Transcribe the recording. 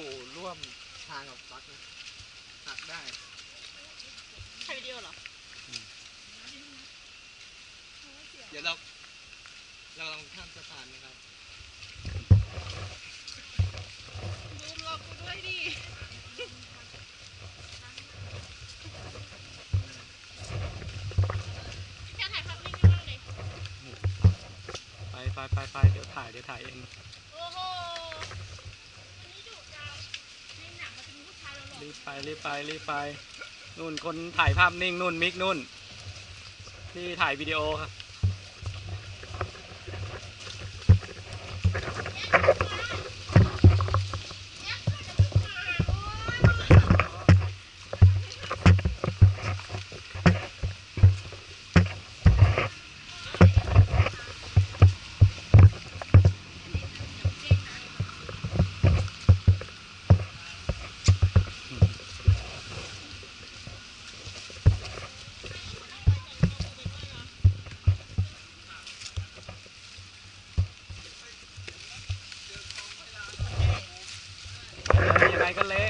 อยู่ร่วมทางกับปักนะหักได้ถ่ายวิดีโอเหรอเดี๋ยวเราลองข้ามสะพานนะครับบูมรอกูด้วยดิแค่ถ่ายภาพนิ่งไม่ได้เลยไปเดี๋ยวถ่ายเองโอ้โหวันนี้ดุจังในหนังมันจะมีผู้ชายหล่อๆ รีบไปนู่นคนถ่ายภาพนิ่งนู่นมิกนู่นที่ถ่ายวิดีโอครับยังไงก็เละ